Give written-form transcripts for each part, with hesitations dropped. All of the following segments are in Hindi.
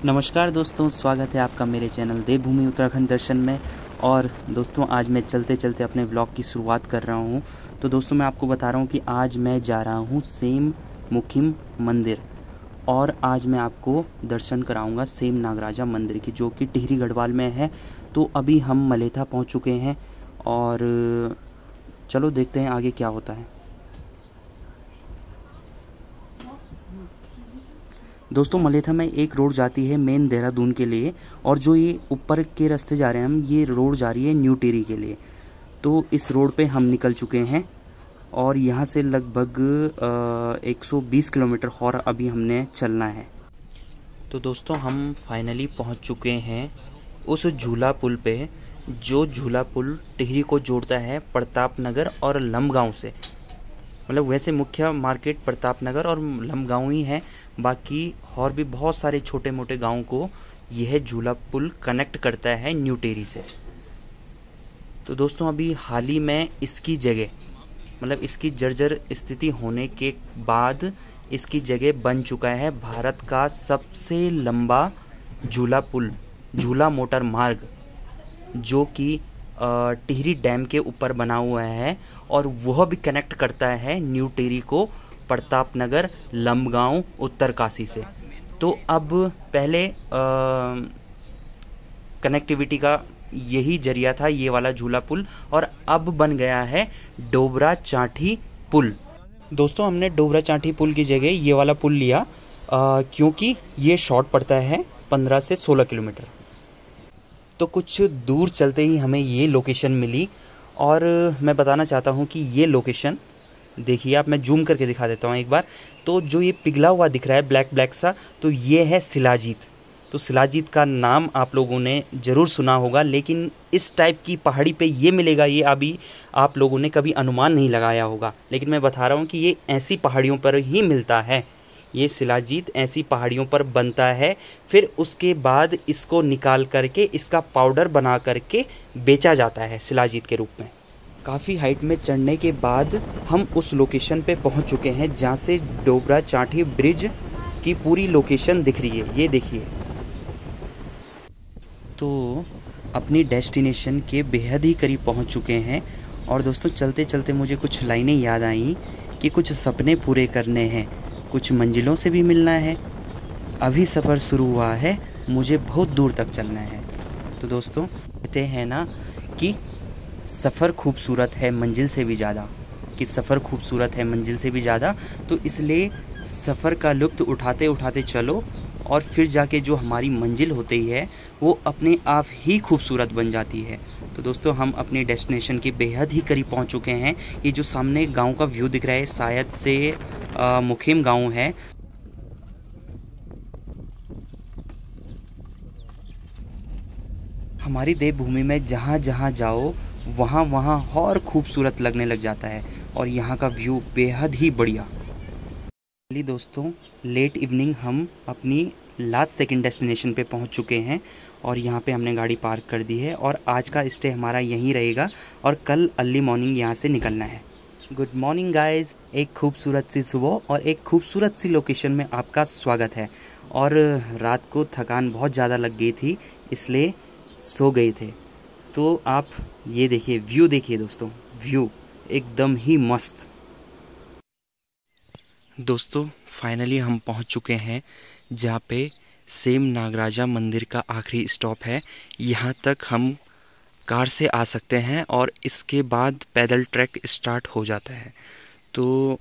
नमस्कार दोस्तों, स्वागत है आपका मेरे चैनल देवभूमि उत्तराखंड दर्शन में। और दोस्तों आज मैं चलते चलते अपने व्लॉग की शुरुआत कर रहा हूं। तो दोस्तों मैं आपको बता रहा हूं कि आज मैं जा रहा हूं सेम मुखिम मंदिर, और आज मैं आपको दर्शन कराऊंगा सेम नागराजा मंदिर की, जो कि टिहरी गढ़वाल में है। तो अभी हम मलेथा पहुँच चुके हैं और चलो देखते हैं आगे क्या होता है। दोस्तों मलेथा में एक रोड जाती है मेन देहरादून के लिए, और जो ये ऊपर के रास्ते जा रहे हैं हम, ये रोड जा रही है न्यू टिहरी के लिए। तो इस रोड पे हम निकल चुके हैं और यहाँ से लगभग 120 किलोमीटर और अभी हमने चलना है। तो दोस्तों हम फाइनली पहुँच चुके हैं उस झूला पुल पे, जो झूला पुल टिहरी को जोड़ता है प्रताप नगर और लंबगांव से। मतलब वैसे मुख्य मार्केट प्रताप नगर और लंबगांव ही है, बाकी और भी बहुत सारे छोटे मोटे गांव को यह झूला पुल कनेक्ट करता है न्यू टिहरी से। तो दोस्तों अभी हाल ही में इसकी जगह, मतलब इसकी जर्जर स्थिति होने के बाद इसकी जगह बन चुका है भारत का सबसे लंबा झूला पुल, झूला मोटर मार्ग, जो कि टिहरी डैम के ऊपर बना हुआ है, और वह भी कनेक्ट करता है न्यू टिहरी को प्रताप नगर, लंबगांव, उत्तरकाशी से। तो अब पहले कनेक्टिविटी का यही जरिया था ये वाला झूला पुल, और अब बन गया है डोबरा चांठी पुल। दोस्तों हमने डोबरा चांठी पुल की जगह ये वाला पुल लिया क्योंकि ये शॉर्ट पड़ता है 15 से 16 किलोमीटर। तो कुछ दूर चलते ही हमें ये लोकेशन मिली, और मैं बताना चाहता हूँ कि ये लोकेशन देखिए आप, मैं जूम करके दिखा देता हूँ एक बार। तो जो ये पिघला हुआ दिख रहा है ब्लैक ब्लैक सा, तो ये है शिलाजीत। तो शिलाजीत का नाम आप लोगों ने ज़रूर सुना होगा, लेकिन इस टाइप की पहाड़ी पे ये मिलेगा ये अभी आप लोगों ने कभी अनुमान नहीं लगाया होगा। लेकिन मैं बता रहा हूँ कि ये ऐसी पहाड़ियों पर ही मिलता है। ये शिलाजीत ऐसी पहाड़ियों पर बनता है, फिर उसके बाद इसको निकाल करके इसका पाउडर बना करके बेचा जाता है शिलाजीत के रूप में। काफ़ी हाइट में चढ़ने के बाद हम उस लोकेशन पे पहुंच चुके हैं जहां से डोबरा चांठी ब्रिज की पूरी लोकेशन दिख रही है, ये देखिए। तो अपनी डेस्टिनेशन के बेहद ही करीब पहुंच चुके हैं, और दोस्तों चलते चलते मुझे कुछ लाइनें याद आई कि कुछ सपने पूरे करने हैं, कुछ मंजिलों से भी मिलना है, अभी सफ़र शुरू हुआ है, मुझे बहुत दूर तक चलना है। तो दोस्तों कहते हैं ना कि सफ़र खूबसूरत है मंजिल से भी ज़्यादा, कि सफ़र खूबसूरत है मंजिल से भी ज़्यादा। तो इसलिए सफ़र का लुत्फ़ उठाते उठाते चलो, और फिर जाके जो हमारी मंजिल होती है वो अपने आप ही खूबसूरत बन जाती है। तो दोस्तों हम अपने डेस्टिनेशन के बेहद ही करीब पहुंच चुके हैं। ये जो सामने गांव का व्यू दिख रहा है शायद से मुखिम गांव है। हमारी देवभूमि में जहाँ जहाँ जाओ वहाँ वहाँ और खूबसूरत लगने लग जाता है, और यहाँ का व्यू बेहद ही बढ़िया। चलिए दोस्तों लेट इवनिंग हम अपनी लास्ट सेकंड डेस्टिनेशन पे पहुँच चुके हैं, और यहाँ पे हमने गाड़ी पार्क कर दी है, और आज का स्टे हमारा यहीं रहेगा, और कल अर्ली मॉर्निंग यहाँ से निकलना है। गुड मॉर्निंग गाइस, एक खूबसूरत सी सुबह और एक खूबसूरत सी लोकेशन में आपका स्वागत है। और रात को थकान बहुत ज़्यादा लग गई थी, इसलिए सो गए थे। तो आप ये देखिए व्यू, देखिए दोस्तों व्यू एकदम ही मस्त। दोस्तों फाइनली हम पहुंच चुके हैं जहाँ पे सेम नागराजा मंदिर का आखिरी स्टॉप है। यहाँ तक हम कार से आ सकते हैं, और इसके बाद पैदल ट्रैक स्टार्ट हो जाता है। तो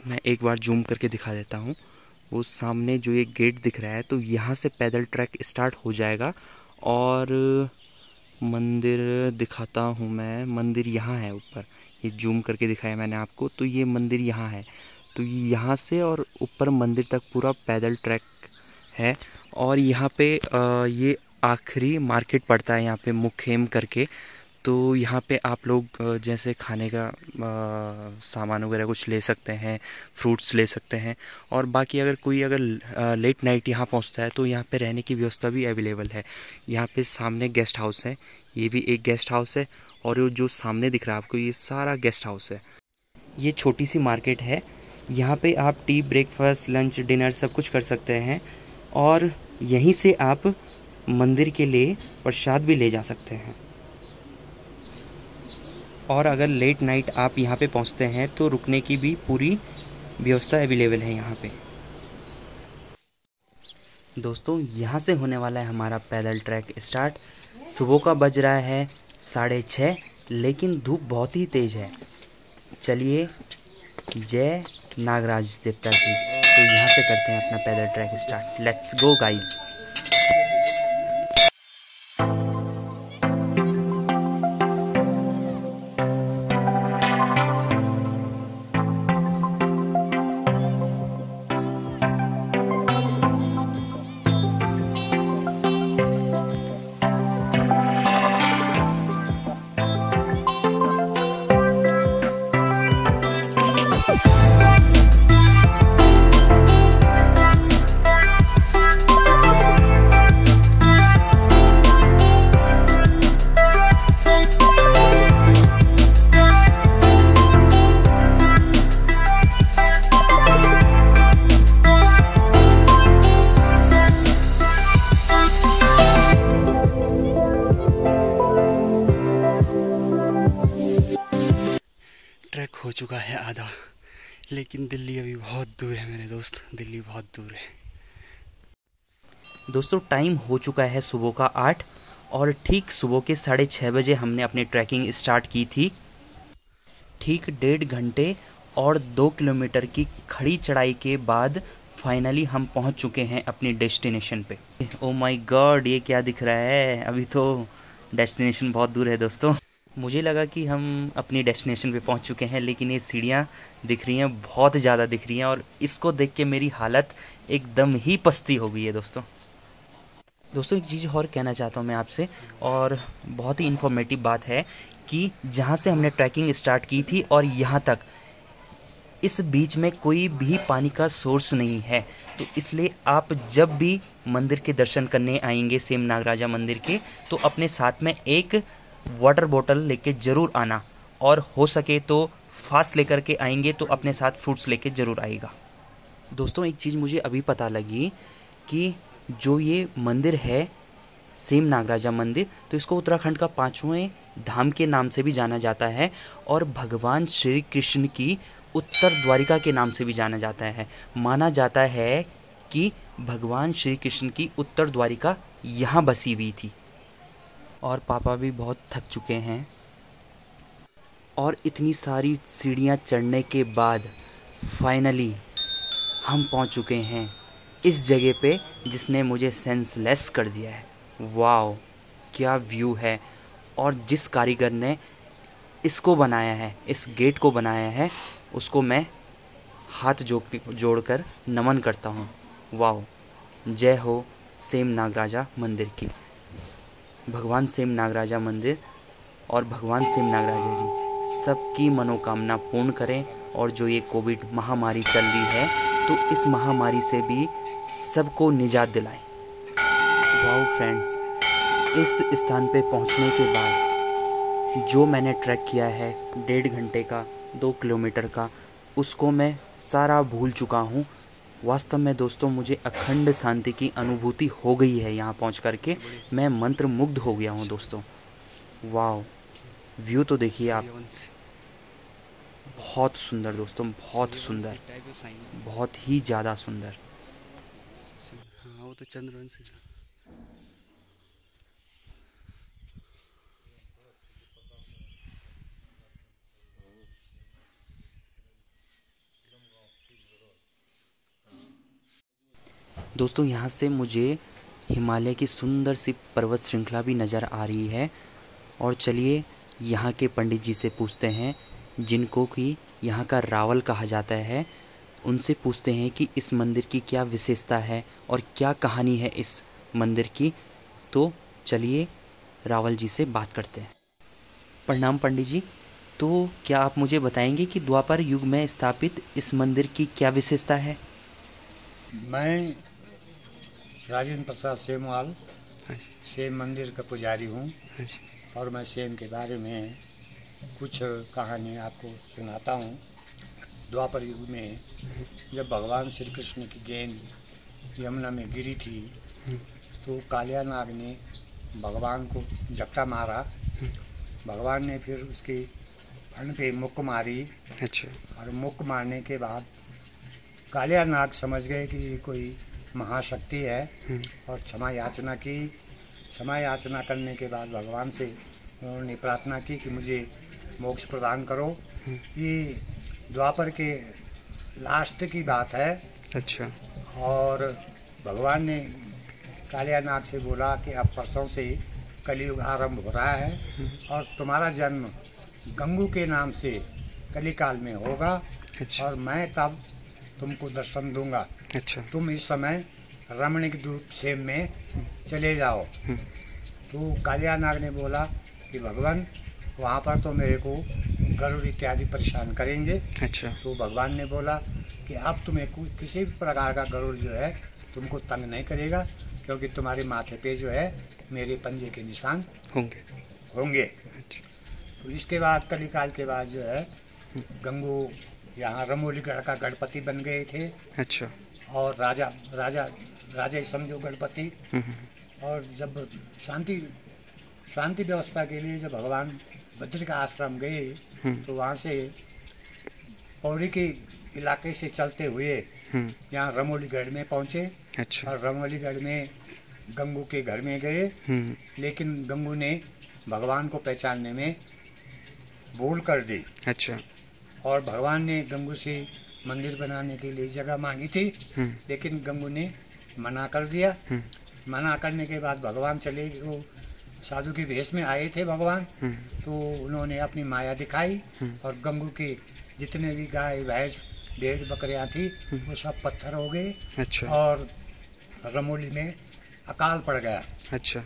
मैं एक बार जूम करके दिखा देता हूँ, वो सामने जो ये गेट दिख रहा है, तो यहाँ से पैदल ट्रैक स्टार्ट हो जाएगा। और मंदिर दिखाता हूँ मैं, मंदिर यहाँ है ऊपर, ये जूम करके दिखाया मैंने आपको। तो ये मंदिर यहाँ है, तो यहाँ से और ऊपर मंदिर तक पूरा पैदल ट्रैक है। और यहाँ पे ये आखिरी मार्केट पड़ता है यहाँ पे मुखेम करके। तो यहाँ पे आप लोग जैसे खाने का सामान वगैरह कुछ ले सकते हैं, फ्रूट्स ले सकते हैं, और बाकी अगर कोई लेट नाइट यहाँ पहुँचता है तो यहाँ पे रहने की व्यवस्था भी अवेलेबल है। यहाँ पे सामने गेस्ट हाउस है, ये भी एक गेस्ट हाउस है, और जो सामने दिख रहा है आपको ये सारा गेस्ट हाउस है। ये छोटी सी मार्केट है, यहाँ पे आप टी, ब्रेकफास्ट, लंच, डिनर सब कुछ कर सकते हैं। और यहीं से आप मंदिर के लिए प्रसाद भी ले जा सकते हैं। और अगर लेट नाइट आप यहाँ पे पहुँचते हैं तो रुकने की भी पूरी व्यवस्था अवेलेबल है यहाँ पे। दोस्तों यहाँ से होने वाला है हमारा पैदल ट्रैक स्टार्ट। सुबह का बज रहा है 6:30, लेकिन धूप बहुत ही तेज़ है। चलिए, जय नागराज देवता की। तो यहाँ से करते हैं अपना पैदल track start. Let's go guys. Track हो चुका है आधा, लेकिन दिल्ली अभी बहुत दूर है मेरे दोस्त, दिल्ली बहुत दूर है। दोस्तों टाइम हो चुका है सुबह का 8 और ठीक सुबह के 6:30 बजे हमने अपनी ट्रैकिंग स्टार्ट की थी। ठीक 1.5 घंटे और 2 किलोमीटर की खड़ी चढ़ाई के बाद फाइनली हम पहुंच चुके हैं अपनी डेस्टिनेशन पे। ओ माय गॉड, ये क्या दिख रहा है? अभी तो डेस्टिनेशन बहुत दूर है दोस्तों। मुझे लगा कि हम अपनी डेस्टिनेशन पे पहुंच चुके हैं, लेकिन ये सीढ़ियाँ दिख रही हैं, बहुत ज़्यादा दिख रही हैं, और इसको देख के मेरी हालत एकदम ही पस्ती हो गई है दोस्तों। एक चीज़ और कहना चाहता हूँ मैं आपसे, और बहुत ही इन्फॉर्मेटिव बात है कि जहाँ से हमने ट्रैकिंग स्टार्ट की थी और यहाँ तक, इस बीच में कोई भी पानी का सोर्स नहीं है। तो इसलिए आप जब भी मंदिर के दर्शन करने आएंगे सेम नागराजा मंदिर के, तो अपने साथ में एक वाटर बोतल लेके ज़रूर आना, और हो सके तो फास्ट लेकर के आएंगे तो अपने साथ फ्रूट्स लेके ज़रूर आएगा। दोस्तों एक चीज़ मुझे अभी पता लगी कि जो ये मंदिर है सेम नागराजा मंदिर, तो इसको उत्तराखंड का 5वें धाम के नाम से भी जाना जाता है, और भगवान श्री कृष्ण की उत्तर द्वारिका के नाम से भी जाना जाता है। माना जाता है कि भगवान श्री कृष्ण की उत्तर द्वारिका यहाँ बसी हुई थी। और पापा भी बहुत थक चुके हैं, और इतनी सारी सीढ़ियाँ चढ़ने के बाद फाइनली हम पहुँच चुके हैं इस जगह पे जिसने मुझे सेंसलेस कर दिया है। वाओ, क्या व्यू है! और जिस कारीगर ने इसको बनाया है, इस गेट को बनाया है, उसको मैं हाथ जोड़कर नमन करता हूँ। वाओ, जय हो सेम नागराजा मंदिर की। भगवान सेम नागराजा मंदिर और भगवान सेम नागराजा जी सबकी मनोकामना पूर्ण करें, और जो ये कोविड महामारी चल रही है, तो इस महामारी से भी सबको निजात दिलाएं। वाओ फ्रेंड्स, इस स्थान पे पहुंचने के बाद जो मैंने ट्रैक किया है 1.5 घंटे का, 2 किलोमीटर का, उसको मैं सारा भूल चुका हूँ। वास्तव में दोस्तों मुझे अखंड शांति की अनुभूति हो गई है यहाँ पहुँच करके। मैं मंत्रमुग्ध हो गया हूँ दोस्तों। वाओ, व्यू तो देखिए आप, बहुत सुंदर दोस्तों, बहुत सुंदर, बहुत ही ज़्यादा सुंदर। हाँ, वो तो चंद्रवंश है। दोस्तों यहाँ से मुझे हिमालय की सुंदर सी पर्वत श्रृंखला भी नज़र आ रही है। और चलिए यहाँ के पंडित जी से पूछते हैं, जिनको कि यहाँ का रावल कहा जाता है, उनसे पूछते हैं कि इस मंदिर की क्या विशेषता है और क्या कहानी है इस मंदिर की। तो चलिए रावल जी से बात करते हैं। प्रणाम पंडित जी। तो क्या आप मुझे बताएंगे कि द्वापर युग में स्थापित इस मंदिर की क्या विशेषता है? मैं राजेंद्र प्रसाद सेमवाल सेम मंदिर का पुजारी हूँ, और मैं सेम के बारे में कुछ कहानी आपको सुनाता हूँ। द्वापर युग में जब भगवान श्री कृष्ण की गेंद यमुना में गिरी थी, तो कालिया नाग ने भगवान को झपटा मारा। भगवान ने फिर उसके फन पे मुक्क मारी। अच्छा। और मुक्क मारने के बाद कालिया नाग समझ गए कि ये कोई महाशक्ति है और क्षमा याचना की। क्षमा याचना करने के बाद भगवान से उन्होंने प्रार्थना की कि मुझे मोक्ष प्रदान करो। ये द्वापर के लास्ट की बात है। अच्छा। और भगवान ने कालिया नाग से बोला कि अब परसों से कलयुग आरंभ हो रहा है और तुम्हारा जन्म गंगू के नाम से कलिकाल में होगा। अच्छा। और मैं तब तुमको दर्शन दूंगा। अच्छा। तुम इस समय रमणीक दूत सेम में चले जाओ। तो कालिया नाग ने बोला कि भगवान वहाँ पर तो मेरे को गरुड़ इत्यादि परेशान करेंगे। अच्छा। तो भगवान ने बोला कि अब तुम्हें किसी भी प्रकार का गरुड़ जो है तुमको तंग नहीं करेगा, क्योंकि तुम्हारे माथे पे जो है मेरे पंजे के निशान होंगे। अच्छा। तो इसके बाद कलिकाल के बाद जो है गंगू यहाँ रमोलीगढ़ का गणपति बन गए थे। अच्छा। और राजा ही समझो गणपति। और जब शांति व्यवस्था के लिए जब भगवान बद्री का आश्रम गए तो वहाँ से पौड़ी के इलाके से चलते हुए यहाँ रमोलीगढ़ में पहुँचे। अच्छा। और रमोलीगढ़ में गंगू के घर में गए, लेकिन गंगू ने भगवान को पहचानने में भूल कर दी। अच्छा। और भगवान ने गंगू से मंदिर बनाने के लिए जगह मांगी थी, लेकिन गंगू ने मना कर दिया। मना करने के बाद भगवान चले, वो साधु के भेष में आए थे भगवान। तो उन्होंने अपनी माया दिखाई और गंगू के जितने भी गाय भैंस भेड़ बकरियां थी वो सब पत्थर हो गए। अच्छा। और रमोली में अकाल पड़ गया। अच्छा।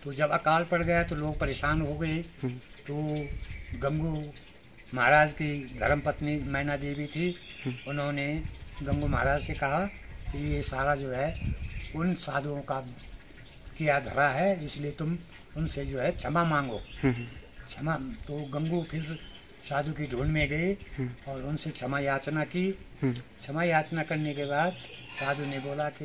तो जब अकाल पड़ गया तो लोग परेशान हो गए। तो गंगू महाराज की धर्मपत्नी मैना देवी थी, उन्होंने गंगू महाराज से कहा कि ये सारा जो है उन साधुओं का किया धरा है, इसलिए तुम उनसे जो है क्षमा मांगो। क्षमा। तो गंगू फिर साधु की ढूंढ में गए और उनसे क्षमा याचना की। क्षमा याचना करने के बाद साधु ने बोला कि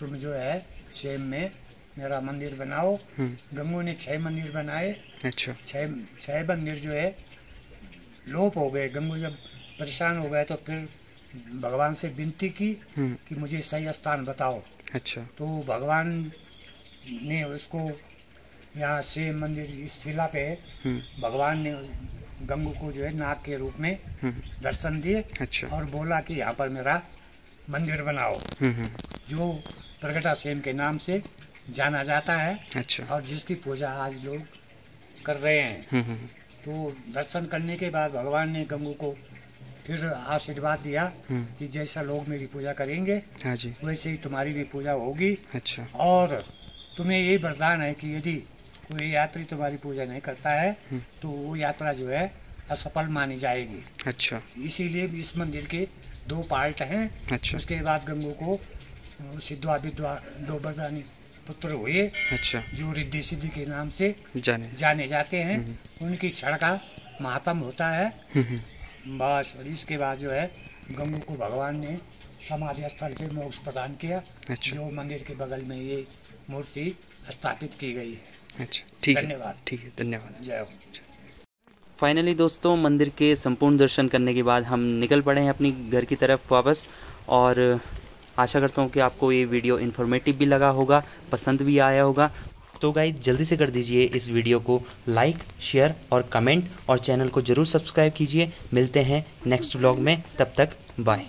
तुम जो है सेम में मेरा मंदिर बनाओ। गंगू ने 6 मंदिर बनाए। अच्छा। 6 मंदिर जो है लोप हो गए। गंगू जब परेशान हो गए तो फिर भगवान से विनती की कि मुझे सही स्थान बताओ। अच्छा। तो भगवान ने उसको यहाँ से मंदिर इस शिला पे भगवान ने गंगू को जो है नाग के रूप में दर्शन दिए। अच्छा। और बोला कि यहाँ पर मेरा मंदिर बनाओ, जो प्रगटा सेम के नाम से जाना जाता है। अच्छा। और जिसकी पूजा आज लोग कर रहे हैं। तो दर्शन करने के बाद भगवान ने गंगू को फिर आशीर्वाद दिया कि जैसा लोग मेरी पूजा करेंगे, हाँ जी, वैसे ही तुम्हारी भी पूजा होगी। अच्छा। और तुम्हें ये वरदान है कि यदि कोई यात्री तुम्हारी पूजा नहीं करता है तो वो यात्रा जो है असफल मानी जाएगी। अच्छा। इसीलिए इस मंदिर के 2 पार्ट हैं। अच्छा। उसके बाद गंगू को सिद्धवा विद्वा 2 वरदानी पुत्र हुए। अच्छा। जो रिद्धि सिद्धि के नाम से जाने जाते हैं। उनकी क्षण का महात्म होता है। बस। और इसके बाद जो है गंगू को भगवान ने समाधि स्थल पे मोक्ष प्रदान किया। अच्छा। जो मंदिर के बगल में ये मूर्ति स्थापित की गई है। अच्छा, ठीक है। धन्यवाद। ठीक है, धन्यवाद। जय हो। फाइनली दोस्तों, मंदिर के संपूर्ण दर्शन करने के बाद हम निकल पड़े हैं अपनी घर की तरफ वापस। और आशा करता हूँ कि आपको ये वीडियो इन्फॉर्मेटिव भी लगा होगा, पसंद भी आया होगा। तो गाइस जल्दी से कर दीजिए इस वीडियो को लाइक, शेयर और कमेंट, और चैनल को ज़रूर सब्सक्राइब कीजिए। मिलते हैं नेक्स्ट व्लॉग में, तब तक बाय।